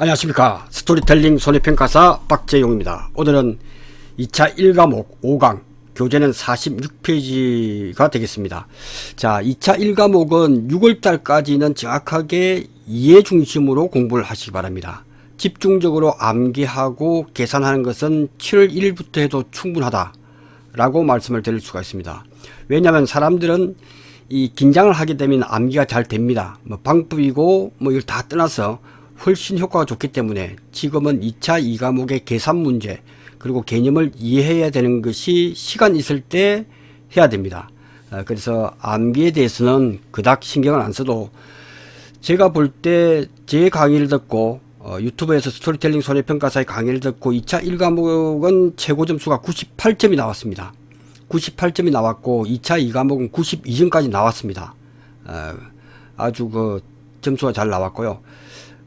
안녕하십니까. 스토리텔링 손해평가사 박재용입니다. 오늘은 2차 1과목 5강 교재는 46페이지가 되겠습니다. 자, 2차 1과목은 6월달까지는 정확하게 이해 중심으로 공부를 하시기 바랍니다. 집중적으로 암기하고 계산하는 것은 7월 1일부터 해도 충분하다 라고 말씀을 드릴 수가 있습니다. 왜냐하면 사람들은 이 긴장을 하게 되면 암기가 잘 됩니다. 방법이고 이걸 다 떠나서 훨씬 효과가 좋기 때문에 지금은 2차 2과목의 계산 문제 그리고 개념을 이해해야 되는 것이 시간 있을 때 해야 됩니다. 그래서 암기에 대해서는 그닥 신경을 안 써도 제가 볼 때 제 강의를 듣고 유튜브에서 스토리텔링 손해평가사의 강의를 듣고 2차 1과목은 최고 점수가 98점이 나왔습니다. 98점이 나왔고 2차 2과목은 92점까지 나왔습니다. 아주 점수가 잘 나왔고요.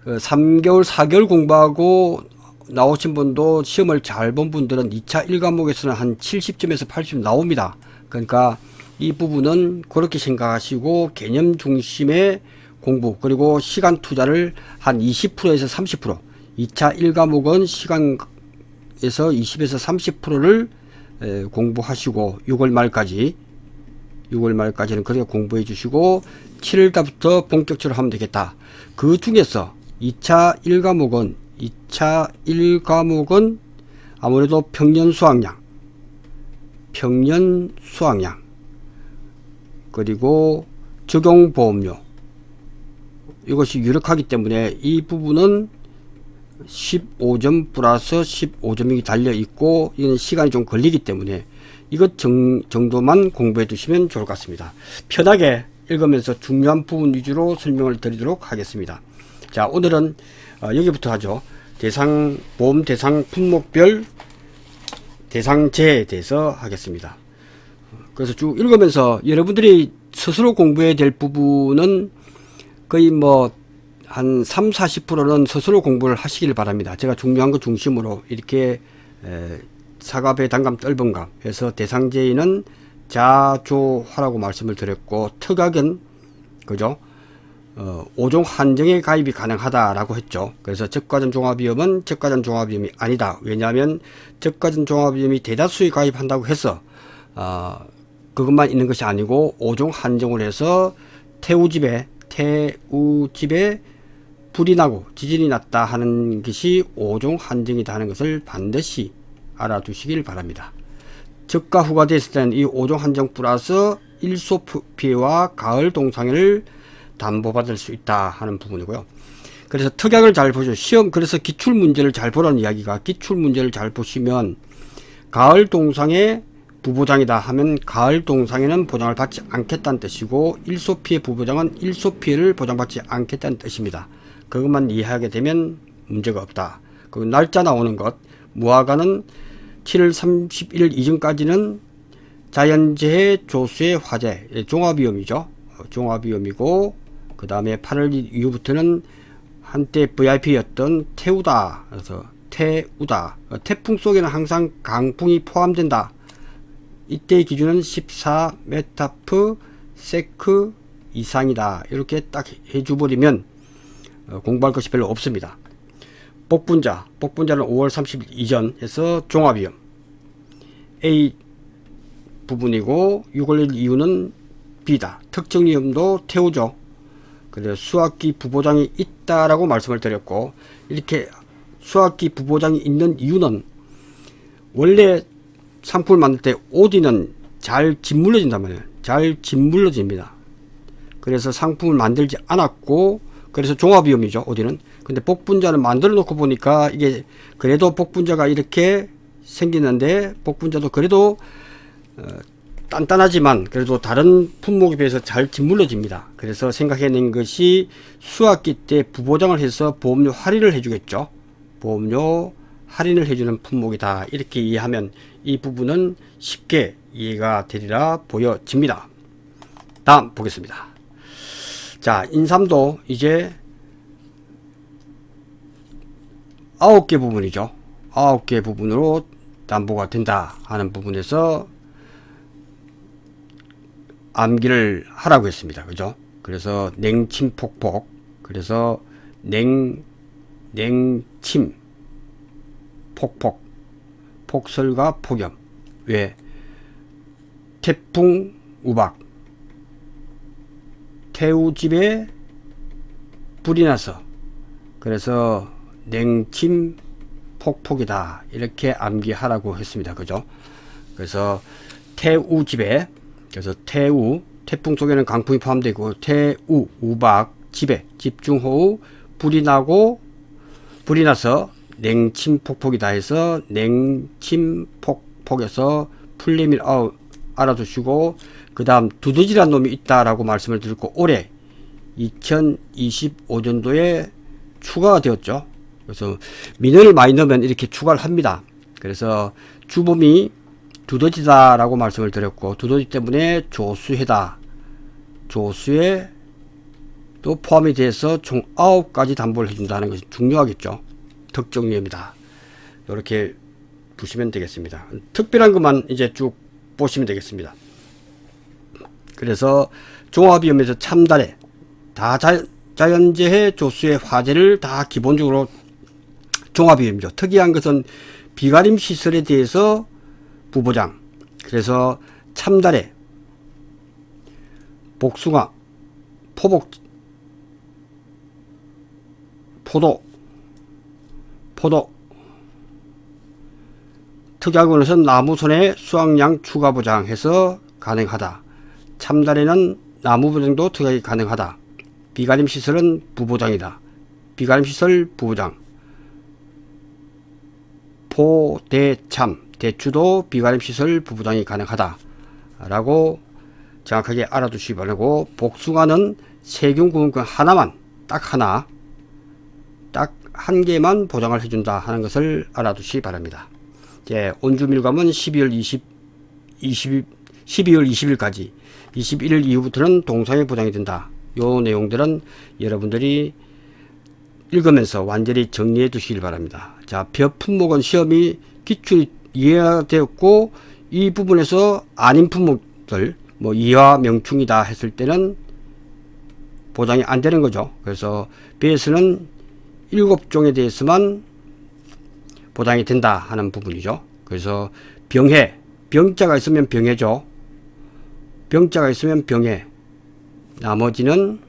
3개월 4개월 공부하고 나오신 분도 시험을 잘 본 분들은 2차 1과목에서는 한 70점에서 80점 나옵니다. 그러니까 이 부분은 그렇게 생각하시고 개념 중심의 공부 그리고 시간 투자를 한 20%에서 30% 2차 1과목은 시간에서 20에서 30%를 공부하시고 6월 말까지는 그렇게 공부해 주시고 7월달부터 본격적으로 하면 되겠다. 그 중에서 2차 1과목은 아무래도 평년 수학량 그리고 적용보험료 이것이 유력하기 때문에 이 부분은 15점 플러스 15점이 달려 있고 이건 시간이 좀 걸리기 때문에 이것 정도만 공부해 두시면 좋을 것 같습니다. 편하게 읽으면서 중요한 부분 위주로 설명을 드리도록 하겠습니다. 자, 오늘은 여기부터 하죠. 보험 대상 품목별 대상제에 대해서 하겠습니다. 그래서 쭉 읽으면서 여러분들이 스스로 공부해야 될 부분은 거의 한 30-40%는 스스로 공부를 하시길 바랍니다. 제가 중요한 거 중심으로 이렇게 사과배 단감 떫은감 해서 대상제에는 자조화라고 말씀을 드렸고 특약은 그죠? 5종 한정에 가입이 가능하다라고 했죠. 그래서 저가전 종합위험은 저가전 종합위험이 아니다. 왜냐하면 저가전 종합위험이 대다수에 가입한다고 해서 그것만 있는 것이 아니고 5종 한정을 해서 태우집에 불이 나고 지진이 났다 하는 것이 5종 한정이다 하는 것을 반드시 알아두시길 바랍니다. 저가 후가 됐을 때는 이 5종 한정 플러스 일소 피해와 가을 동상해를 담보받을 수 있다 하는 부분이고요. 그래서 특약을 잘 보죠. 그래서 기출문제를 잘 보라는 이야기가 기출문제를 잘 보시면 가을 동상해 부보장이다 하면 가을 동상에는 보장을 받지 않겠다는 뜻이고 일소피해 부보장은 일소피해를 보장받지 않겠다는 뜻입니다. 그것만 이해하게 되면 문제가 없다. 그 날짜 나오는 것 무화과는 7월 31일 이전까지는 자연재해 조수의 화재 종합위험이죠. 종합위험이고 그 다음에 8월 이후부터는 한때 VIP였던 태우다. 그래서 태우다. 태풍 속에는 항상 강풍이 포함된다. 이때의 기준은 14메타프 세크 이상이다. 이렇게 딱 해줘버리면 공부할 것이 별로 없습니다. 복분자는 5월 30일 이전 해서 종합위험 A 부분이고 6월 1일 이후는 B다. 특정위험도 태우죠. 그래서 수학기 부보장이 있다라고 말씀을 드렸고 이렇게 수학기 부보장이 있는 이유는 원래 상품을 만들 때 OD는 잘 짓물러진단 말이에요. 잘 짓물러집니다. 그래서 상품을 만들지 않았고 그래서 종합위험이죠. OD는. 근데 복분자는 만들어 놓고 보니까 이게 그래도 복분자가 이렇게 생기는데 복분자도 그래도 단단하지만 그래도 다른 품목에 비해서 잘 짓물러집니다. 그래서 생각해낸 것이 수학기 때 부보장을 해서 보험료 할인을 해주겠죠. 보험료 할인을 해주는 품목이다. 이렇게 이해하면 이 부분은 쉽게 이해가 되리라 보여집니다. 다음 보겠습니다. 자, 인삼도 이제 9개 부분이죠. 9개 부분으로 담보가 된다 하는 부분에서 암기를 하라고 했습니다. 그죠? 그래서 냉침폭폭, 그래서 냉침, 폭폭, 폭설과 폭염. 왜? 태풍, 우박, 태우집에 불이 나서 그래서 냉침, 폭폭이다 이렇게 암기하라고 했습니다. 그죠? 그래서 태우집에, 그래서 태풍 속에는 강풍이 포함되고 태우, 우박, 집에, 집중호우, 불이 나서 냉침폭폭이다 해서 냉침폭폭에서 풀림을 알아두시고, 그 다음 두더지란 놈이 있다라고 말씀을 드렸고, 올해 2025년도에 추가가 되었죠. 그래서 민원을 많이 넣으면 이렇게 추가를 합니다. 그래서 주범이 두더지다 라고 말씀을 드렸고, 두더지 때문에 조수해다, 조수에 또 포함이 돼서 총 9가지 담보를 해준다는 것이 중요하겠죠. 특정유예입니다. 이렇게 보시면 되겠습니다. 특별한 것만 이제 쭉 보시면 되겠습니다. 그래서 종합위험에서 참달에 다 자연재해 조수의 화재를 다 기본적으로 종합위험이죠. 특이한 것은 비가림 시설에 대해서 부보장. 그래서 참달에 복숭아, 포도, 특약원에서는 나무손해 수확량 추가 보장해서 가능하다. 참달에는 나무 보장도 특약이 가능하다. 비가림 시설은 부보장이다. 비가림 시설 부보장. 포대참, 대추도 비가림 시설 부보장이 가능하다 라고 정확하게 알아두시기 바라고, 복숭아는 세균구멍권 하나만, 딱 한 개만 보장을 해준다 하는 것을 알아두시기 바랍니다. 이제 온주밀감은 12월 20일까지, 21일 이후부터는 동상에 보장이 된다. 요 내용들은 여러분들이 읽으면서 완전히 정리해 두시길 바랍니다. 자, 벼 품목은 시험이 기출이 이해가 되었고, 이 부분에서 아닌 품목들, 뭐 이하 명충이다 했을 때는 보장이 안 되는 거죠. 그래서 벼에서는 7종에 대해서만 보장이 된다 하는 부분이죠. 그래서 병해, 병자가 있으면 병해죠. 병자가 있으면 병해. 나머지는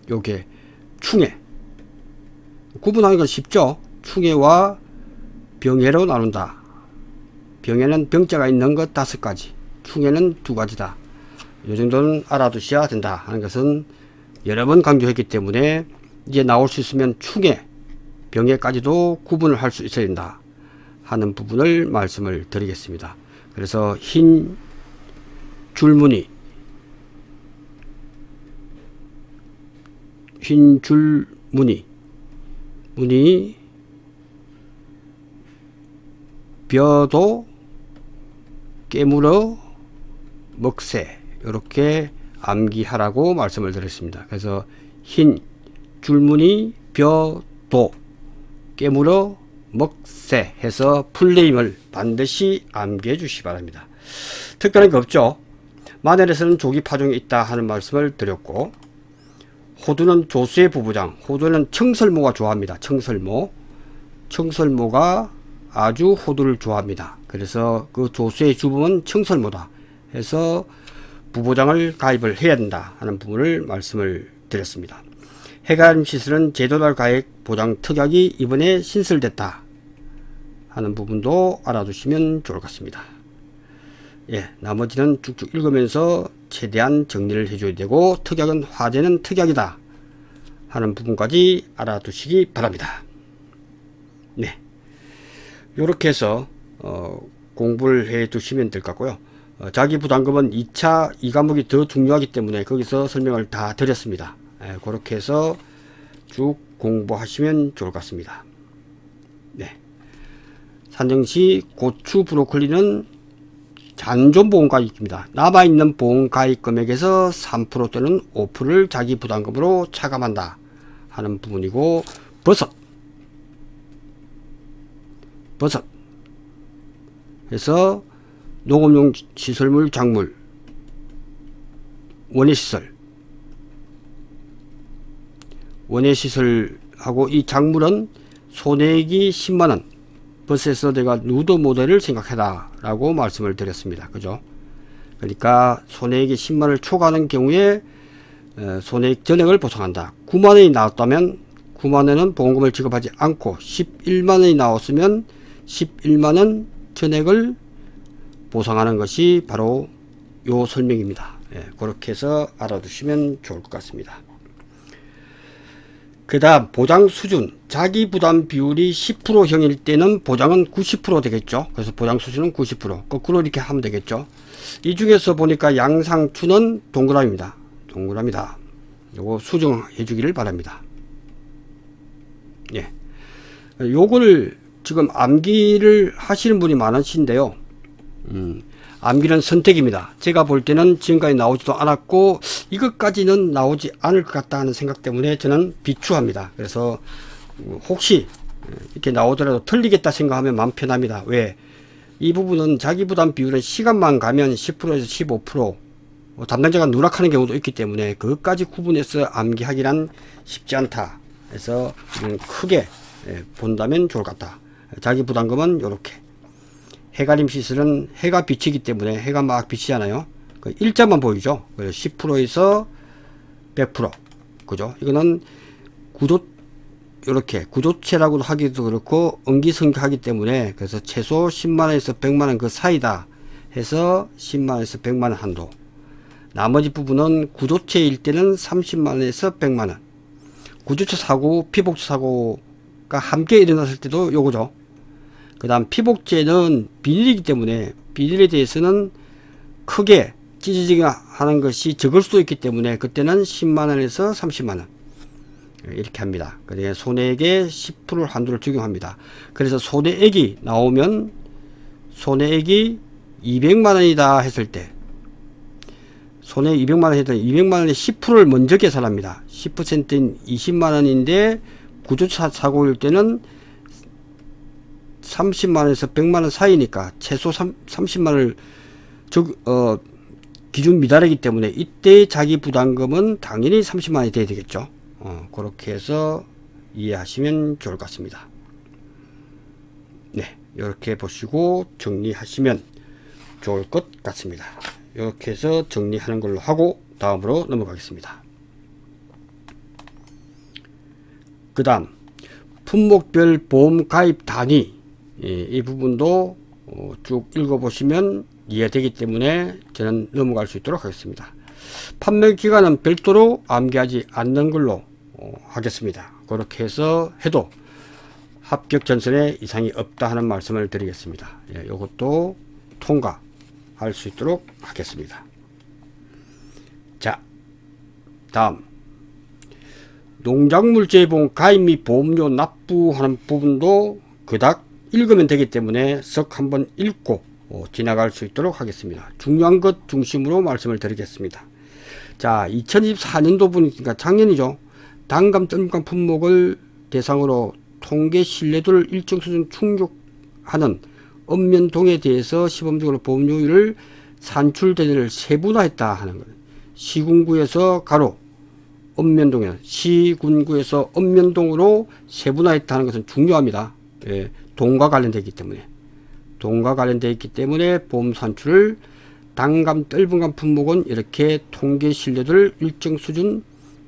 요게 충해. 구분하기가 쉽죠. 충해와 병해로 나눈다. 병해는 병자가 있는 것 5가지, 충해는 2가지다. 이 정도는 알아두셔야 된다 하는 것은 여러 번 강조했기 때문에 이제 나올 수 있으면 충해, 병해까지도 구분을 할 수 있어야 된다 하는 부분을 말씀을 드리겠습니다. 그래서 흰 줄무늬, 무늬, 벼도 깨물어 먹새, 이렇게 암기하라고 말씀을 드렸습니다. 그래서 흰 줄무늬, 벼도 깨물어 먹새 해서 풀네임을 반드시 암기해 주시기 바랍니다. 특별한 거 없죠. 마늘에서는 조기 파종이 있다 하는 말씀을 드렸고, 호두는 조수의 부부장, 호두는 청설모가 좋아합니다. 청설모가 아주 호두를 좋아합니다. 그래서 그 조수의 주범은 청설모다 해서 부보장을 가입을 해야 된다 하는 부분을 말씀을 드렸습니다. 해가림 시설은 제도달 가액 보장 특약이 이번에 신설됐다 하는 부분도 알아두시면 좋을 것 같습니다. 예, 나머지는 쭉쭉 읽으면서 최대한 정리를 해줘야 되고, 특약은 화재는 특약이다 하는 부분까지 알아두시기 바랍니다. 네, 요렇게 해서 공부를 해 두시면 될 것 같고요. 자기부담금은 2차 2과목이 더 중요하기 때문에 거기서 설명을 다 드렸습니다. 그렇게 해서 쭉 공부하시면 좋을 것 같습니다. 네, 산정시 고추 브로콜리는 잔존 보험가입입니다. 남아있는 보험가입 금액에서 3% 또는 5%를 자기 부담금으로 차감한다 하는 부분이고, 버섯 해서 농업용 시설물, 작물, 원예시설 하고 이 작물은 손해액이 10만원. 버스에서 내가 누더 모델을 생각해라 라고 말씀을 드렸습니다. 그죠? 그러니까 손해액이 10만원을 초과하는 경우에 손해액 전액을 보상한다. 9만원이 나왔다면 9만원은 보험금을 지급하지 않고 11만원이 나왔으면 11만원 전액을 보상하는 것이 바로 요 설명입니다. 그렇게 해서 알아두시면 좋을 것 같습니다. 그 다음 보장 수준, 자기 부담 비율이 10%형일 때는 보장은 90% 되겠죠. 그래서 보장 수준은 90%. 거꾸로 이렇게 하면 되겠죠. 이 중에서 보니까 양상추는 동그라미입니다. 동그라미다. 요거 수정해 주기를 바랍니다. 예. 요거를 지금 암기를 하시는 분이 많으신데요. 암기는 선택입니다. 제가 볼 때는 지금까지 나오지도 않았고 이것까지는 나오지 않을 것 같다 하는 생각 때문에 저는 비추합니다. 그래서 혹시 이렇게 나오더라도 틀리겠다 생각하면 마음 편합니다. 왜? 이 부분은 자기 부담 비율은 시간만 가면 10%에서 15% 담당자가 누락하는 경우도 있기 때문에 그것까지 구분해서 암기하기란 쉽지 않다. 그래서 크게 본다면 좋을 것 같다. 자기 부담금은 이렇게 해가림 시설은 해가 비치기 때문에 해가 막 비치잖아요. 그 일자만 보이죠. 그래서 10%에서 100%. 그죠? 이거는 구조, 이렇게 구조체라고도 하기도 그렇고 응기성격하기 때문에 그래서 최소 10만원에서 100만원 그 사이다 해서 10만원에서 100만원 한도. 나머지 부분은 구조체일 때는 30만원에서 100만원. 구조체 사고, 피복체 사고가 함께 일어났을 때도 요거죠. 그 다음 피복제는 비닐이기 때문에 비닐에 대해서는 크게 찢어지게 하는 것이 적을 수도 있기 때문에 그때는 10만원에서 30만원 이렇게 합니다. 그러니까 손해액의 10% 한도를 적용합니다. 그래서 손해액이 나오면 손해액이 200만원이다 했을 때 손해 200만원 했을 때 200만원의 10%를 먼저 계산합니다. 10%인 20만원인데 구조차 사고일 때는 30만원에서 100만원 사이니까 최소 30만원을 기준 미달이기 때문에 이때 자기 부담금은 당연히 30만원이 돼야 되겠죠. 그렇게 해서 이해하시면 좋을 것 같습니다. 네, 이렇게 보시고 정리하시면 좋을 것 같습니다. 이렇게 해서 정리하는 걸로 하고 다음으로 넘어가겠습니다. 그 다음 품목별 보험 가입 단위, 이 부분도 쭉 읽어보시면 이해되기 때문에 저는 넘어갈 수 있도록 하겠습니다. 판매 기간은 별도로 암기하지 않는 걸로 하겠습니다. 그렇게 해서 해도 합격 전선에 이상이 없다 하는 말씀을 드리겠습니다. 이것도 통과할 수 있도록 하겠습니다. 자, 다음 농작물재보험 가입 및 보험료 납부하는 부분도 그닥 읽으면 되기 때문에 석 한번 읽고 지나갈 수 있도록 하겠습니다. 중요한 것 중심으로 말씀을 드리겠습니다. 자, 2024년도 분이니까 작년이죠. 단감, 뜬감 품목을 대상으로 통계 신뢰도를 일정 수준 충족하는 읍면동에 대해서 시범적으로 보험료율을 산출 대전을 세분화했다 하는 것. 시군구에서 가로 읍면동에 시군구에서 읍면동으로 세분화했다는 것은 중요합니다. 예, 돈과 관련되기 때문에 돈과 관련되어 있기 때문에 보험 산출을 단감, 떫은감 품목은 이렇게 통계 신뢰도를 일정 수준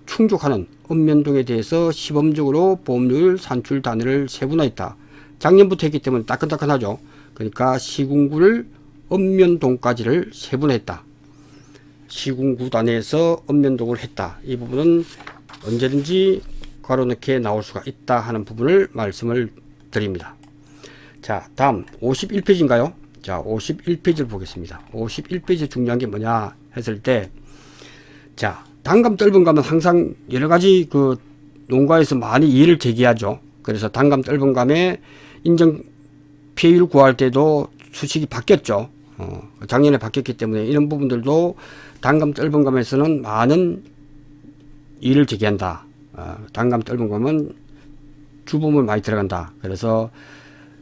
충족하는 읍면동에 대해서 시범적으로 보험료율 산출 단위를 세분화했다. 작년부터 했기 때문에 따끈따끈하죠. 그러니까 시군구를 읍면동까지를 세분화했다. 시군구 단위에서 읍면동을 했다. 이 부분은 언제든지 괄호넣기에 나올 수가 있다 하는 부분을 말씀을 드립니다. 자, 다음 51페이지인가요? 자, 51페이지를 보겠습니다. 51페이지 중요한 게 뭐냐 했을 때, 자, 단감, 떫은감은 항상 여러가지 그 농가에서 많이 이의를 제기하죠. 그래서 단감, 떫은감의 인정 피해율 구할 때도 수식이 바뀌었죠. 작년에 바뀌었기 때문에 이런 부분들도 단감, 떫은감에서는 많은 이의를 제기한다. 단감, 떫은감은 주보험을 많이 들어간다. 그래서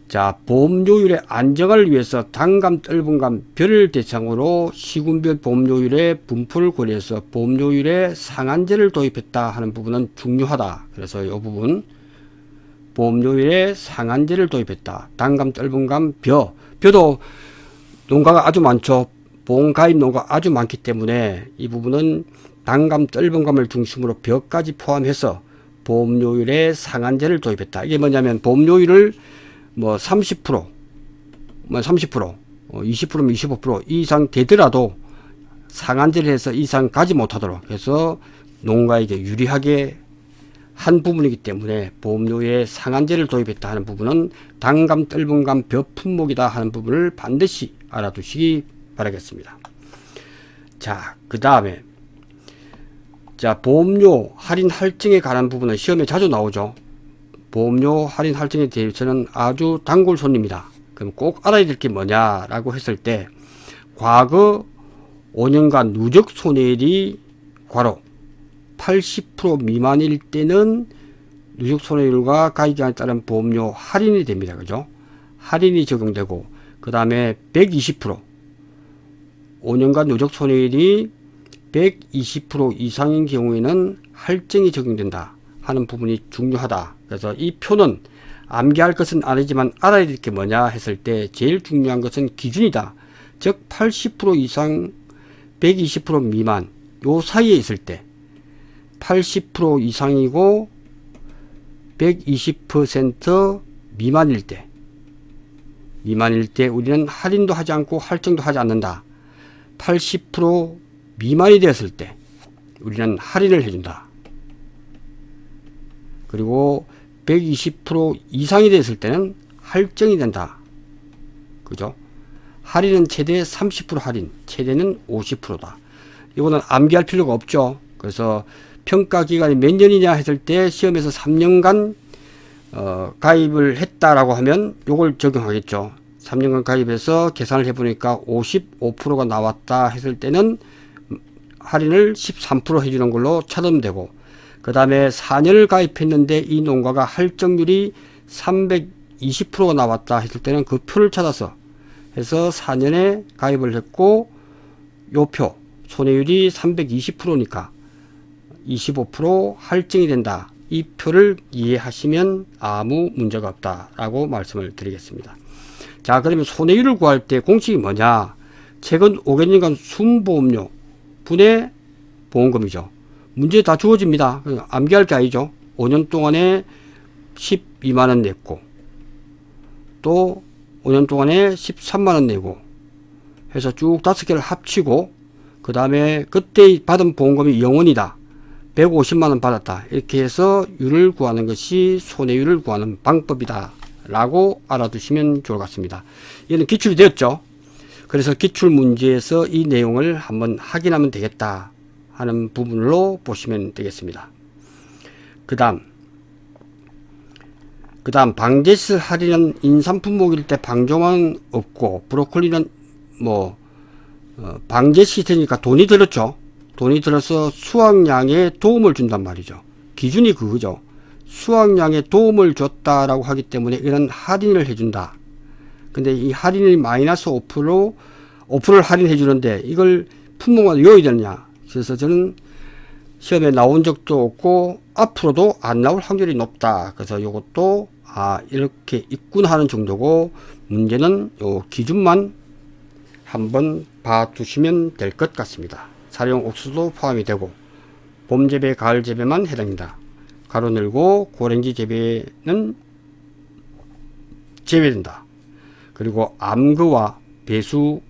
자, 보험료율의 안정화를 위해서 단감, 떫은감 별 대상으로 시군별 보험료율의 분포를 고려해서 보험료율의 상한제를 도입했다 하는 부분은 중요하다. 그래서 이 부분 보험료율에 상한제를 도입했다. 단감, 떫은감, 벼도 농가가 아주 많죠. 보험가입 농가 아주 많기 때문에 이 부분은 단감, 떫은감을 중심으로 벼까지 포함해서 보험료율에 상한제를 도입했다. 이게 뭐냐면 보험료율을 뭐 30%, 20%면 25% 이상 되더라도 상한제를 해서 이상 가지 못하도록 해서 농가에게 유리하게 한 부분이기 때문에 보험료에 상한제를 도입했다 하는 부분은 단감, 떫은감, 벼 품목이다 하는 부분을 반드시 알아두시기 바라겠습니다. 자, 그 다음에 보험료 할인 할증에 관한 부분은 시험에 자주 나오죠. 보험료 할인 할증에 대해서는 아주 단골 손님이다. 그럼 꼭 알아야 될 게 뭐냐라고 했을 때 과거 5년간 누적 손해율이 괄호 80% 미만일 때는 누적 손해율과 가입기간에 따른 보험료 할인이 됩니다. 그죠? 할인이 적용되고 그 다음에 120% 5년간 누적 손해율이 120% 이상인 경우에는 할증이 적용된다 하는 부분이 중요하다. 그래서 이 표는 암기할 것은 아니지만 알아야 될 게 뭐냐 했을 때 제일 중요한 것은 기준이다. 즉 80% 이상 120% 미만 요 사이에 있을 때 80% 이상이고 120% 미만일 때 우리는 할인도 하지 않고 할증도 하지 않는다. 80% 미만이 되었을 때 우리는 할인을 해준다. 그리고 120% 이상이 됐을 때는 할증이 된다. 그죠? 할인은 최대 30% 할인, 최대는 50%다. 이거는 암기할 필요가 없죠. 그래서 평가 기간이 몇 년이냐 했을 때 시험에서 3년간 가입을 했다라고 하면 요걸 적용하겠죠. 3년간 가입해서 계산을 해보니까 55%가 나왔다 했을 때는 할인을 13% 해주는 걸로 찾으면 되고, 그 다음에 4년을 가입했는데 이 농가가 할증률이 320%가 나왔다 했을 때는 그 표를 찾아서 해서 4년에 가입을 했고 요 표 손해율이 320%니까 25% 할증이 된다. 이 표를 이해하시면 아무 문제가 없다라고 말씀을 드리겠습니다. 자, 그러면 손해율을 구할 때 공식이 뭐냐? 최근 5개년간 순보험료 분의 보험금이죠. 문제 다 주어집니다. 암기할 게 아니죠. 5년 동안에 12만원 냈고 또 5년 동안에 13만원 내고 해서 쭉 5개를 합치고 그 다음에 그때 받은 보험금이 0원이다. 150만원 받았다. 이렇게 해서 율을 구하는 것이 손해율을 구하는 방법이다 라고 알아두시면 좋을 것 같습니다. 얘는 기출이 되었죠. 그래서 기출 문제에서 이 내용을 한번 확인하면 되겠다 하는 부분으로 보시면 되겠습니다. 그 다음 방제시설 할인은 인삼 품목일 때 방조만 없고 브로콜리는 방제시설이니까 돈이 들었죠. 돈이 들어서 수확량에 도움을 준단 말이죠. 기준이 그거죠. 수확량에 도움을 줬다라고 하기 때문에 이런 할인을 해준다. 근데 이 할인이 마이너스 5%를 할인해 주는데 이걸 품목만 외워야 되느냐. 그래서 저는 시험에 나온 적도 없고 앞으로도 안 나올 확률이 높다. 그래서 이것도 이렇게 있구나 하는 정도고, 문제는 요 기준만 한번 봐두시면 될 것 같습니다. 사료용 옥수수도 포함이 되고 봄 재배, 가을 재배만 해당입니다. 가로 늘고 고랭지 재배는 제외된다. 그리고 암거와 배수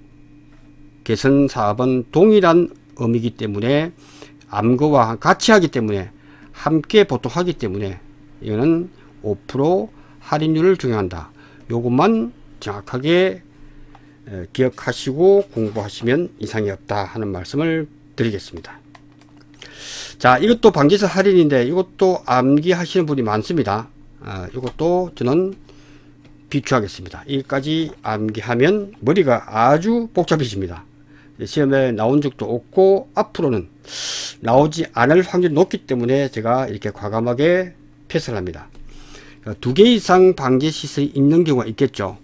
개선 사업은 동일한 의미이기 때문에 암거와 같이 하기 때문에 함께 보통 하기 때문에 이거는 5% 할인율을 적용한다. 요것만 정확하게 기억하시고 공부하시면 이상이 없다 하는 말씀을 드리겠습니다. 자, 이것도 방제시설 할인인데 이것도 암기하시는 분이 많습니다. 이것도 저는 비추하겠습니다. 여기까지 암기하면 머리가 아주 복잡해집니다. 시험에 나온 적도 없고 앞으로는 나오지 않을 확률이 높기 때문에 제가 이렇게 과감하게 패스를 합니다. 2개 이상 방제시설이 있는 경우가 있겠죠.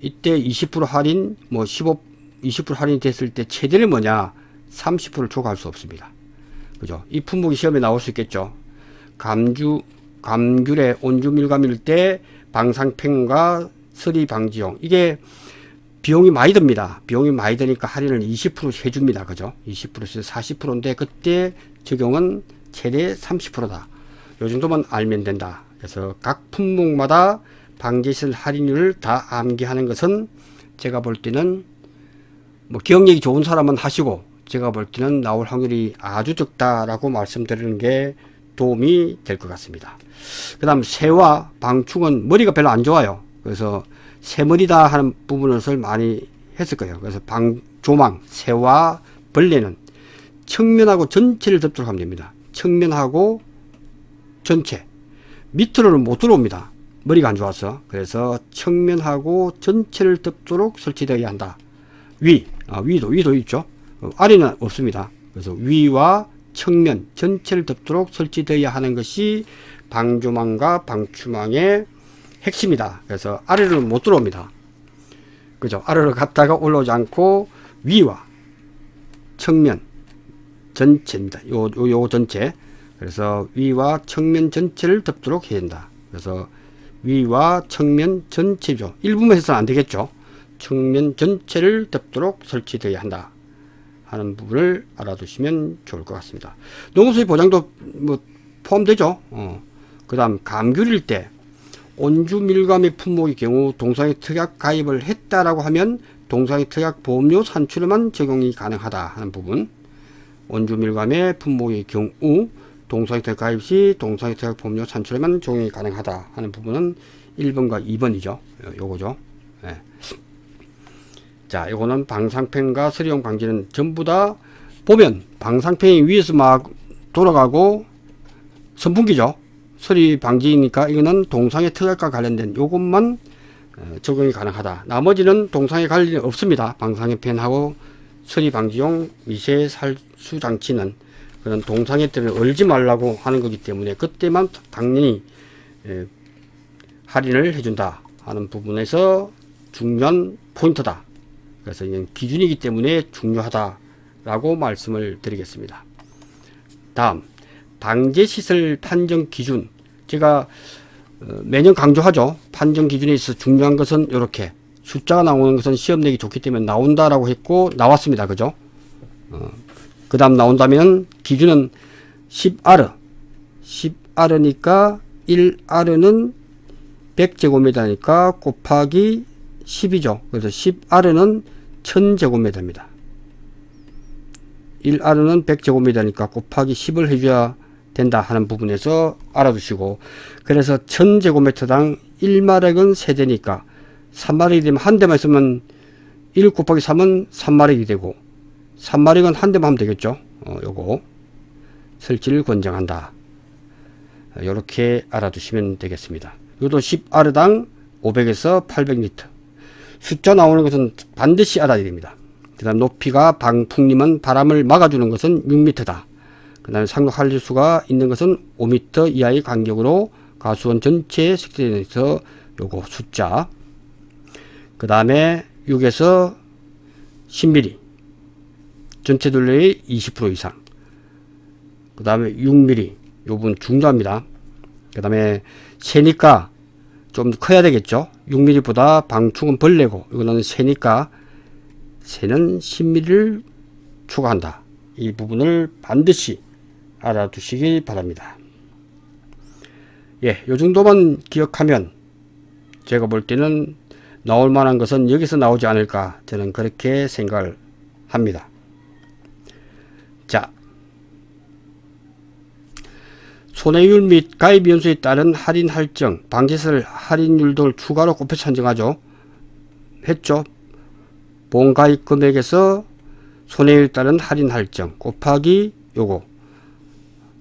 이때 20% 할인, 20% 할인이 됐을 때 최대는 뭐냐? 30%를 초과할 수 없습니다. 그죠? 이 품목이 시험에 나올 수 있겠죠. 감귤의 온주밀감일 때 방상팽과 서리 방지용, 이게 비용이 많이 듭니다. 비용이 많이 드니까 할인을 20% 해줍니다. 그죠? 20%에서 40%인데 그때 적용은 최대 30%다. 요 정도만 알면 된다. 그래서 각 품목마다 방제시설 할인율을 다 암기하는 것은 제가 볼 때는 뭐 기억력이 좋은 사람은 하시고, 제가 볼 때는 나올 확률이 아주 적다라고 말씀드리는 게 도움이 될 것 같습니다. 그 다음 새와 방충은 머리가 별로 안 좋아요. 그래서 새머리다 하는 부분을 많이 했을 거예요. 그래서 조망, 새와 벌레는 측면하고 전체를 덮도록 하면 됩니다. 측면하고 전체, 밑으로는 못 들어옵니다. 머리가 안 좋아서. 그래서 측면하고 전체를 덮도록 설치되어야 한다. 위도 있죠. 아래는 없습니다. 그래서 위와 측면 전체를 덮도록 설치되어야 하는 것이 방조망과 방추망의 핵심이다. 그래서 아래로는 못 들어옵니다. 그죠? 아래로 갔다가 올라오지 않고 위와 측면 전체입니다. 요 전체. 그래서 위와 측면 전체를 덮도록 해야 된다. 그래서 위와 측면 전체죠. 일부만 해서는 안 되겠죠. 측면 전체를 덮도록 설치되어야 한다 하는 부분을 알아두시면 좋을 것 같습니다. 농어수입 보장도 뭐 포함되죠. 그 다음 감귤일 때 온주밀감의 품목의 경우 동사의 특약 가입을 했다라고 하면 동사의 특약 보험료 산출에만 적용이 가능하다 하는 부분. 온주밀감의 품목의 경우 동사의 특약 가입 시 동사의 특약 보험료 산출에만 적용이 가능하다 하는 부분은 1번과 2번이죠. 요거죠. 네. 자, 요거는 방상팽과 서리용 방지는 전부 다 보면 방상팽이 위에서 막 돌아가고 선풍기죠. 서리 방지니까 이거는 동상의 특약과 관련된 요것만 적용이 가능하다. 나머지는 동상의 관련이 없습니다. 방상팽하고 서리 방지용 미세 살수 장치는 그런 동상에 때문에 얼지 말라고 하는 거기 때문에 그때만 당연히 할인을 해준다 하는 부분에서 중요한 포인트다. 그래서 이건 기준이기 때문에 중요하다라고 말씀을 드리겠습니다. 다음, 방제시설 판정 기준. 제가 매년 강조하죠. 판정 기준에 있어서 중요한 것은 이렇게 숫자가 나오는 것은 시험 내기 좋기 때문에 나온다라고 했고 나왔습니다. 그죠? 그 다음 나온다면 기준은 10R. 10R니까 1R는 100제곱미터니까 곱하기 10이죠. 그래서 10R는 1000제곱미터입니다. 1R는 100제곱미터니까 곱하기 10을 해줘야 된다 하는 부분에서 알아두시고, 그래서 1000제곱미터당 1마력은 세대니까 3마력이 되면 한 대만 있으면 1 곱하기 3은 3마력이 되고 3마력은 한 대만 하면 되겠죠. 요거 설치를 권장한다. 이렇게 알아두시면 되겠습니다. 요도 10R당 500에서 800리터. 숫자 나오는 것은 반드시 알아야 됩니다. 그 다음 높이가 방풍림은 바람을 막아주는 것은 6m다. 그 다음에 상륙 한리수가 있는 것은 5m 이하의 간격으로 가수원 전체에 색칠되어서 요거 숫자. 그 다음에 6에서 10mm. 전체 둘레의 20% 이상. 그 다음에 6mm. 요 부분 중요합니다. 그 다음에 새니까 좀 커야 되겠죠. 6mm보다 방충은 벌레고 이거는 새니까 새는 10mm를 추가한다. 이 부분을 반드시 알아두시기 바랍니다. 예, 요 정도만 기억하면 제가 볼 때는 나올 만한 것은 여기서 나오지 않을까 저는 그렇게 생각을 합니다. 자, 손해율 및 가입 연수에 따른 할인 할증, 방제시설 할인율 등을 추가로 곱해서 산정하죠. 했죠. 본가입 금액에서 손해율에 따른 할인 할증 곱하기 요거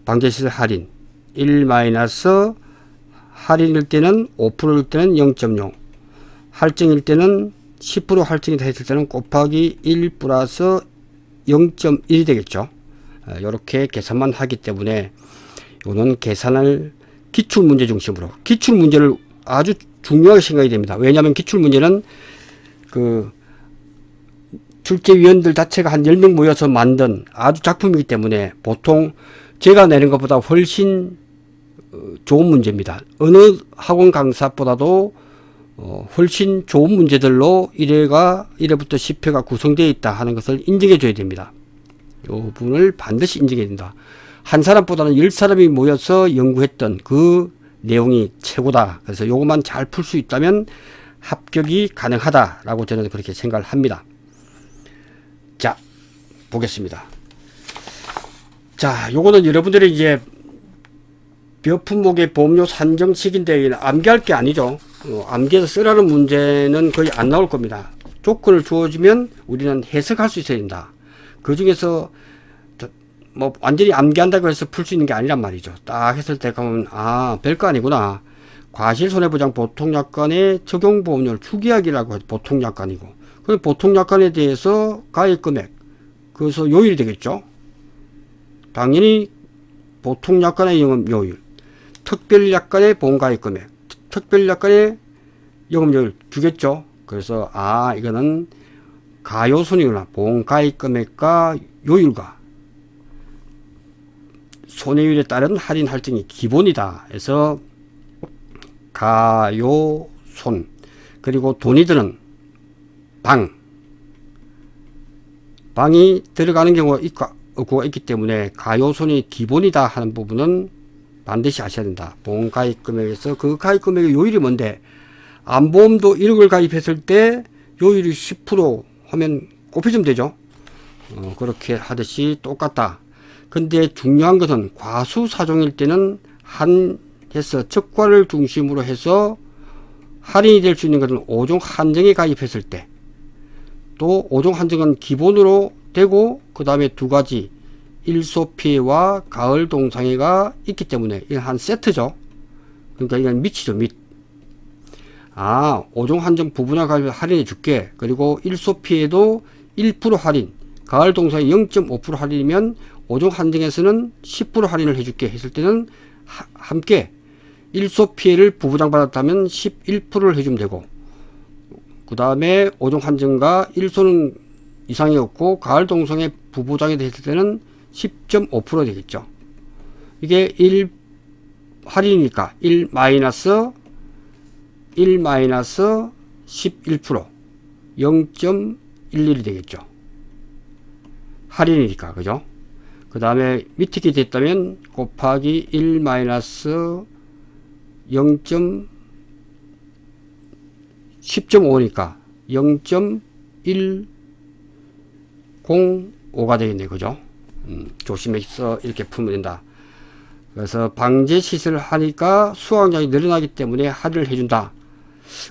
방제시설 할인 1 마이너스 할인일 때는 5%일 때는 0.0 할증일 때는 10% 할증이 됐을 때는 곱하기 1 플러스 0.1이 되겠죠. 이렇게 계산만 하기 때문에 이거는 계산을 기출문제 중심으로 기출문제를 아주 중요하게 생각이 됩니다. 왜냐하면 기출문제는 그 출제위원들 자체가 한 10명 모여서 만든 아주 작품이기 때문에 보통 제가 내는 것보다 훨씬 좋은 문제입니다. 어느 학원 강사보다도 훨씬 좋은 문제들로 1회부터 10회가 구성되어 있다 하는 것을 인정해 줘야 됩니다. 이 부분을 반드시 인정해야 된다. 한 사람보다는 10사람이 모여서 연구했던 그 내용이 최고다. 그래서 요것만 잘 풀 수 있다면 합격이 가능하다라고 저는 그렇게 생각을 합니다. 자, 보겠습니다. 자, 요거는 여러분들이 이제 몇 품목의 보험료 산정식인데 암기할 게 아니죠. 암기해서 쓰라는 문제는 거의 안 나올 겁니다. 조건을 주어지면 우리는 해석할 수 있어야 된다. 그 중에서 뭐 완전히 암기한다고 해서 풀 수 있는 게 아니란 말이죠. 딱 했을 때 가면 별거 아니구나. 과실손해보장 보통약관의 적용보험료를 추계하기라고 해서 보통약관이고, 그럼 보통약관에 대해서 가입금액, 그래서 요율이 되겠죠. 당연히 보통약관의 영업요율, 특별약관의 보험가입금액, 특별약관의 영업요율 주겠죠. 그래서 이거는 가요손이구나. 보험가입금액과 요율과 손해율에 따른 할인 할증이 기본이다 해서 가요손, 그리고 돈이 드는 방이 들어가는 경우가 있기 때문에 가요손이 기본이다 하는 부분은 반드시 아셔야 된다. 보험 가입금액에서 그 가입금액의 요율이 뭔데, 암보험도 1억을 가입했을 때 요율이 10% 하면 곱해주면 되죠. 그렇게 하듯이 똑같다. 근데 중요한 것은 과수사종일 때는 한해서 적과를 중심으로 해서 할인이 될 수 있는 것은 5종 한정에 가입했을 때, 또 5종 한정은 기본으로 되고 그 다음에 두 가지 일소피해와 가을 동상해가 있기 때문에 이건 한 세트죠. 그러니까 이건 밑이죠. 밑. 5종 한정 부분화 가입 할인해 줄게. 그리고 일소피해도 1% 할인, 가을 동상해 0.5% 할인이면 5종 한정에서는 10% 할인을 해줄게 했을 때는 함께 일소피해를 부부장받았다면 11%를 해주면 되고, 그 다음에 5종 한정과 일소는 이상이었고 가을 동성애 부부장이 됐을 때는 10.5% 되겠죠. 이게 1 할인이니까 1 마이너스 11% 0.11이 되겠죠. 할인이니까, 그죠? 그 다음에 밑에 게 됐다면 곱하기 1 마이너스 10.5니까 0.105가 되겠네, 그죠? 조심해서 이렇게 풀면 된다. 그래서 방제 시설을 하니까 수확량이 늘어나기 때문에 할인을 해준다.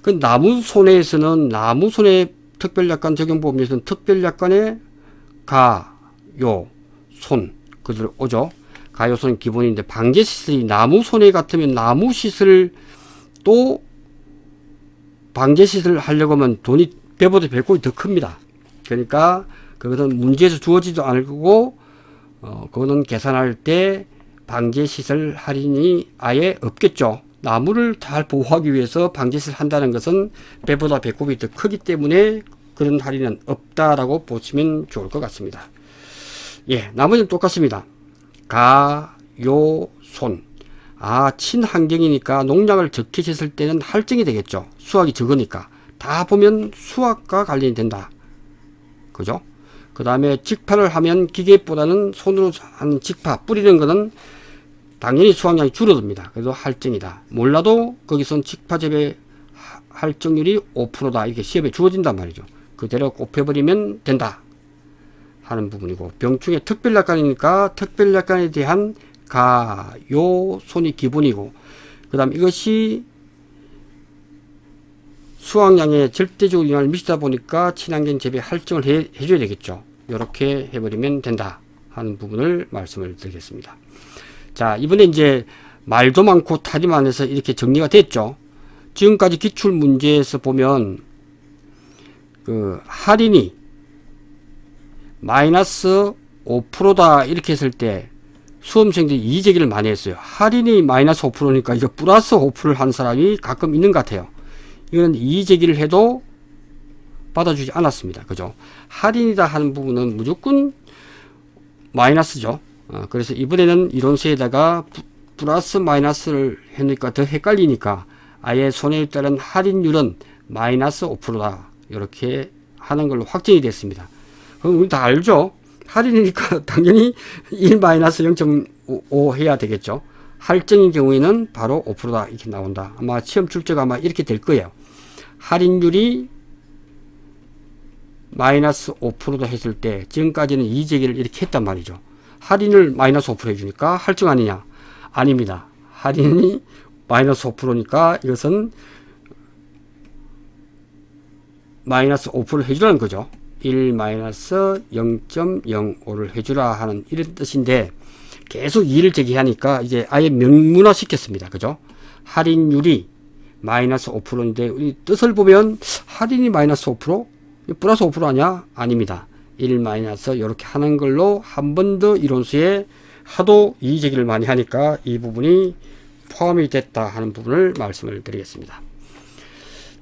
그 나무손해에서는 나무손해 특별약관 적용보험에서는 특별약관에 가, 요, 손 그대로 오죠. 가요손은 기본인데 방제 시설이 나무손해 같으면 나무시설 또 방제 시설을 하려고 하면 돈이 배보다 배꼽이 더 큽니다. 그러니까 그것은 문제에서 주어지도 않을 거고, 그거는 계산할 때 방제 시설 할인이 아예 없겠죠. 나무를 잘 보호하기 위해서 방제 시설 한다는 것은 배보다 배꼽이 더 크기 때문에 그런 할인은 없다라고 보시면 좋을 것 같습니다. 예, 나머지는 똑같습니다. 가, 요, 손. 친환경이니까 농약을 적게 쳤을 때는 할증이 되겠죠. 수확이 적으니까. 다 보면 수확과 관련이 된다. 그죠? 그 다음에 직파를 하면 기계보다는 손으로 하는 직파, 뿌리는 거는 당연히 수확량이 줄어듭니다. 그래도 할증이다. 몰라도 거기선 직파 재배 할증률이 5%다. 이렇게 시험에 주어진단 말이죠. 그대로 곱해버리면 된다 하는 부분이고, 병충해 특별약관이니까 특별약관에 대한 가, 요, 손이 기본이고, 그 다음 이것이 수확량에 절대적으로 영향을 미치다 보니까 친환경 재배 할증을 해줘야 되겠죠. 이렇게 해버리면 된다 하는 부분을 말씀을 드리겠습니다. 자, 이번에 이제 말도 많고 탈이 많아서 이렇게 정리가 됐죠. 지금까지 기출 문제에서 보면 그 할인이 마이너스 5%다 이렇게 했을 때 수험생들이 이의제기를 많이 했어요. 할인이 마이너스 5%니까 이거 플러스 5%를 한 사람이 가끔 있는 것 같아요. 이거는 이의제기를 해도 받아주지 않았습니다. 그죠? 할인이다 하는 부분은 무조건 마이너스죠. 그래서 이번에는 이론서에다가 플러스 마이너스를 해놓으니까 더 헷갈리니까 아예 손해에 따른 할인율은 마이너스 5%다. 이렇게 하는 걸로 확정이 됐습니다. 그럼 우리 다 알죠? 할인이니까 당연히 1 마이너스 0.5 해야 되겠죠. 할증인 경우에는 바로 5%다. 이렇게 나온다. 아마 시험 출제가 아마 이렇게 될 거예요. 할인율이 마이너스 5%다 했을 때 지금까지는 이의제기를 이렇게 했단 말이죠. 할인을 마이너스 5% 해주니까 할증 아니냐? 아닙니다. 할인이 마이너스 5%니까 이것은 마이너스 5% 해주라는 거죠. 1 마이너스 0.05를 해주라 하는 이런 뜻인데 계속 이의를 제기하니까 이제 아예 명문화 시켰습니다. 그죠? 할인율이 마이너스 5%인데 우리 뜻을 보면 할인이 마이너스 5%? 플러스 5% 아니야? 아닙니다. 1 마이너스 이렇게 하는 걸로 한 번 더 이론수에 하도 이의 제기를 많이 하니까 이 부분이 포함이 됐다 하는 부분을 말씀을 드리겠습니다.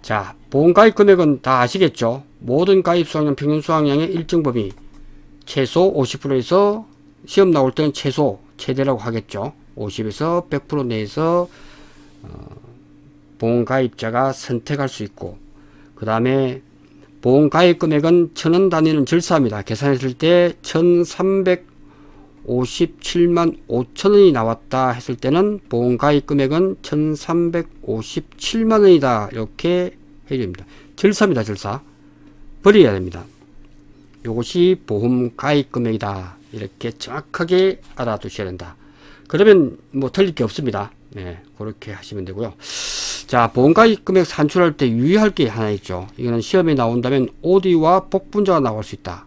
자, 보험가입 금액은 다 아시겠죠? 모든 가입 수확량 평균 수확량의 일정 범위 최소 50%에서 시험 나올 때는 최대라고 하겠죠. 50에서 100% 내에서 보험가입자가 선택할 수 있고, 그 다음에 보험가입 금액은 1000원 단위는 절사합니다. 계산했을 때 1357만 5천원이 나왔다 했을 때는 보험가입 금액은 1357만 원이다. 이렇게 해줍니다. 절사입니다. 절사. 버려야 됩니다. 이것이 보험가입 금액이다. 이렇게 정확하게 알아두셔야 된다. 그러면 뭐 틀릴 게 없습니다. 네, 그렇게 하시면 되고요. 자, 보험가입 금액 산출할 때 유의할 게 하나 있죠. 이거는 시험에 나온다면 OD와 복분자가 나올 수 있다.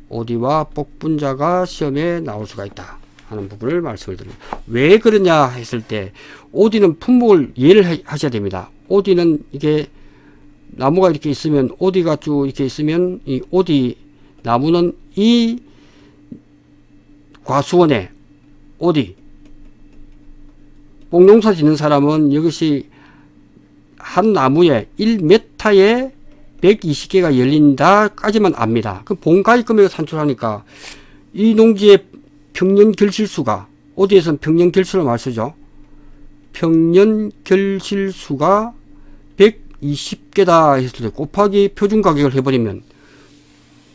OD와 복분자가 시험에 나올 수가 있다 하는 부분을 말씀을 드립니다. 왜 그러냐 했을 때 OD는 품목을 이해를 하셔야 됩니다. OD는 이게 나무가 이렇게 있으면 OD가 쭉 이렇게 있으면 이 OD 나무는 이 과수원에 OD 뽕농사 짓는 사람은 이것이 한 나무에 1m에 120개가 열린다까지만 압니다. 그럼 보험가입 금액을 산출하니까 이 농지의 평년 결실수가 어디에서는 평년 결실을 말 쓰죠. 평년 결실수가 120개다 했을 때 곱하기 표준 가격을 해버리면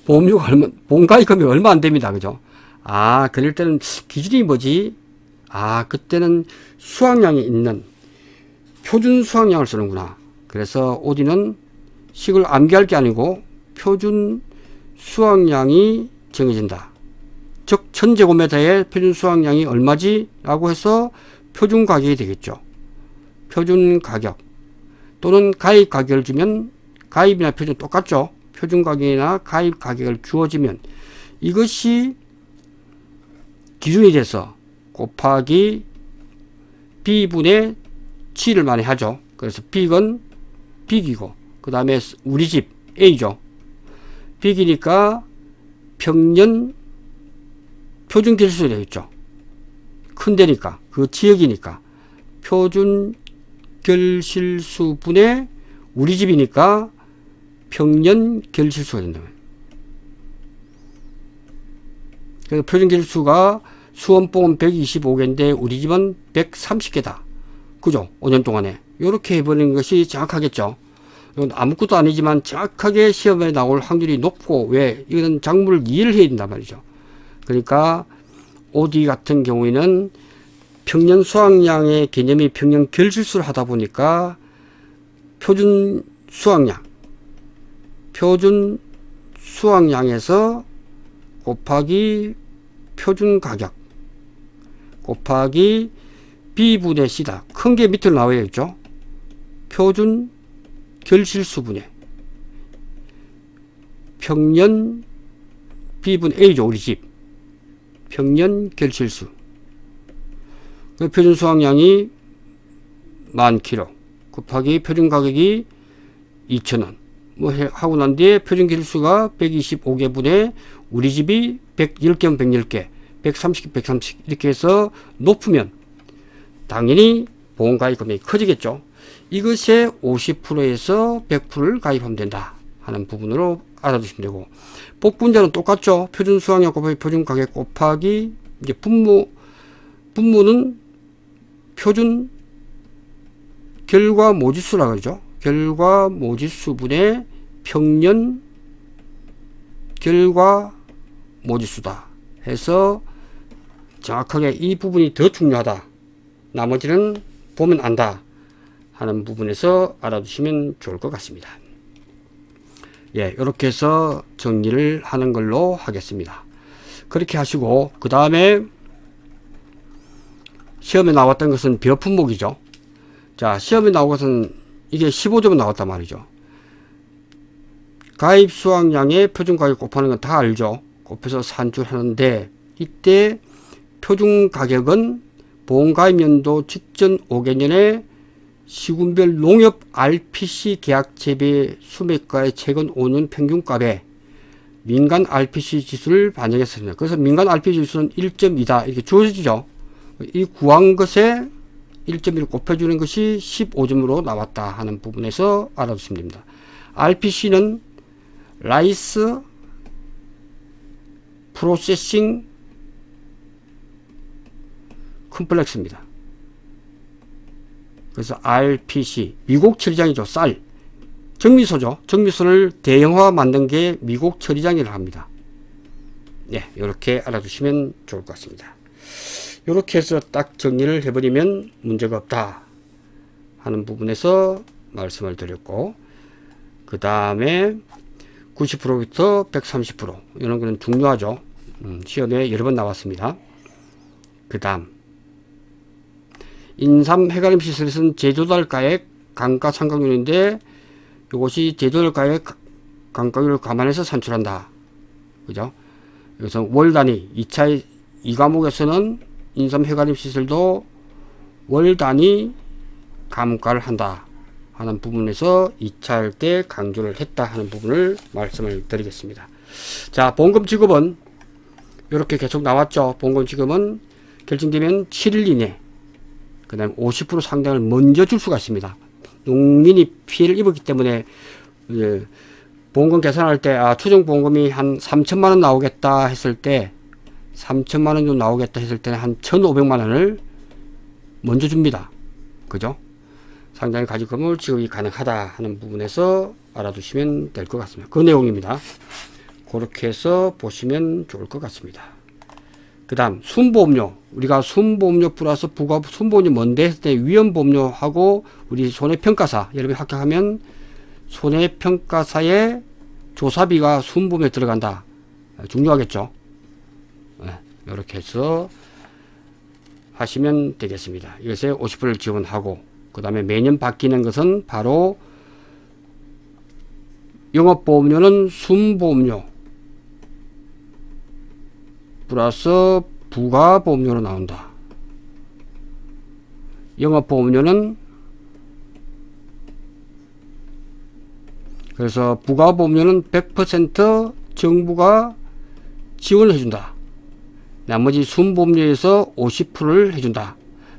보험료가 얼마, 보험가입 금액이 얼마 안 됩니다. 그죠? 아, 그럴 때는 기준이 뭐지? 아, 그때는 수확량이 있는 표준 수확량을 쓰는구나. 그래서 OD는 식을 암기할 게 아니고 표준 수확량이 정해진다. 즉 1000제곱미터의 표준 수확량이 얼마지? 라고 해서 표준 가격이 되겠죠. 표준 가격 또는 가입 가격을 주면 가입이나 표준 똑같죠. 표준 가격이나 가입 가격을 주어지면 이것이 기준이 돼서 곱하기 B분의 G를 많이 하죠. 그래서 B건 B이고 그 다음에 우리 집 A죠. B이니까 평년 표준 결실수 되겠죠. 큰 데니까 그 지역이니까 표준 결실수분의 우리 집이니까 평년 결실수가 된다면. 그래서 표준 결실수가 수원봉은 125개인데 우리 집은 130개다. 그죠? 5년 동안에. 이렇게 해버리는 것이 정확하겠죠. 이건 아무것도 아니지만 정확하게 시험에 나올 확률이 높고, 왜? 이건 작물을 이해를 해야 된단 말이죠. 그러니까 OD 같은 경우에는 평년 수확량의 개념이 평년 결실수를 하다 보니까 표준 수확량에서 곱하기 표준 가격 곱하기 B분의 C다. 큰 게 밑으로 나와야겠죠. 표준 결실수분의 평년 B분 A죠. 우리 집 평년 결실수 표준 수확량이 10,000kg 곱하기 표준 가격이 2,000원 뭐 하고 난 뒤에 표준 결실수가 125개분에 우리 집이 110개면 110개 130개 130 이렇게 해서 높으면 당연히 보험가입 금액이 커지겠죠. 이것에 50%에서 100%를 가입하면 된다 하는 부분으로 알아두시면 되고, 복분자는 똑같죠. 표준 수확량 곱하기 표준 가격 곱하기 이제 분모는 표준 결과 모지수라고 그러죠. 결과 모지수분의 평년 결과 모지수다 해서 정확하게 이 부분이 더 중요하다. 나머지는 보면 안다 하는 부분에서 알아두시면 좋을 것 같습니다. 예, 이렇게 해서 정리를 하는 걸로 하겠습니다. 그렇게 하시고 그 다음에 시험에 나왔던 것은 벼 품목이죠. 자, 시험에 나온 것은 이게 15점은 나왔단 말이죠. 가입 수확량의 표준 가격 곱하는 건 다 알죠. 곱해서 산출하는데 이때 표준 가격은 보험가입 연도 직전 5개년에 시군별 농협 RPC 계약 재배 수매가의 최근 5년 평균값에 민간 RPC 지수를 반영했습니다. 그래서 민간 RPC 지수는 1.2다 이렇게 주어지죠. 이 구한 것에 1.1을 곱해주는 것이 15점으로 나왔다 하는 부분에서 알아두시면 됩니다. RPC는 라이스 프로세싱 컴플렉스입니다. 그래서 RPC 미국 처리장이죠. 쌀 정미소죠. 정미소를 대형화 만든 게 미국 처리장이라고 합니다. 네, 이렇게 알아두시면 좋을 것 같습니다. 이렇게 해서 딱 정리를 해버리면 문제가 없다 하는 부분에서 말씀을 드렸고, 그 다음에 90%부터 130% 이런 거는 중요하죠. 시험에 여러 번 나왔습니다. 그 다음 인삼 해가림 시설에서는 제조달가액 감가상각률인데 이것이 제조달가액 감가율을 감안해서 산출한다. 그죠? 그래서 월 단위 2차 2과목에서는 인삼 해가림 시설도 월 단위 감가를 한다 하는 부분에서 2차 할 때 강조를 했다 하는 부분을 말씀을 드리겠습니다. 자, 보험금 지급은 이렇게 계속 나왔죠. 보험금 지급은 결정되면 7일 이내, 그 다음에 50% 상당을 먼저 줄 수가 있습니다. 농민이 피해를 입었기 때문에 보험금 계산할 때 추정 보험금이 한 3천만 원 나오겠다 했을 때 3천만 원 정도 나오겠다 했을 때는 한 1,500만 원을 먼저 줍니다. 그죠? 상당히 가지금을 지급이 가능하다 하는 부분에서 알아두시면 될 것 같습니다. 그 내용입니다. 그렇게 해서 보시면 좋을 것 같습니다. 그 다음 순보험료, 우리가 순보험료 플러스 부가 순보험료 뭔데 했을 때 위험보험료하고 우리 손해평가사, 여러분이 합격하면 손해평가사의 조사비가 순보험에 들어간다. 중요하겠죠. 네, 이렇게 해서 하시면 되겠습니다. 이것에 50%를 지원하고, 그 다음에 매년 바뀌는 것은 바로 영업보험료는 순보험료 플러스 부가보험료로 나온다. 영업보험료는 그래서 부가보험료는 100% 정부가 지원을 해준다. 나머지 순보험료에서 50%를 해준다.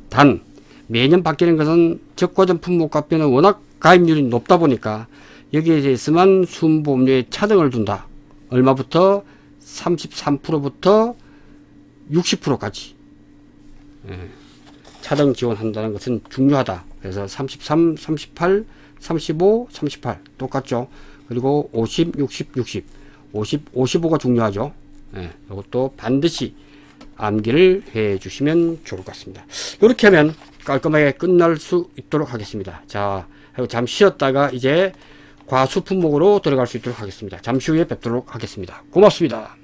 단 매년 바뀌는 것은 적과점 품목값비는 워낙 가입률이 높다 보니까 여기에 대해서만 순보험료에 차등을 준다. 얼마부터? 33%부터 60%까지 차등 지원한다는 것은 중요하다. 그래서 33, 38, 35, 38 똑같죠. 그리고 50, 60, 60 50, 55가 중요하죠. 이것도 반드시 암기를 해 주시면 좋을 것 같습니다. 이렇게 하면 깔끔하게 끝날 수 있도록 하겠습니다. 자, 잠시 쉬었다가 이제 과수 품목으로 들어갈 수 있도록 하겠습니다. 잠시 후에 뵙도록 하겠습니다. 고맙습니다.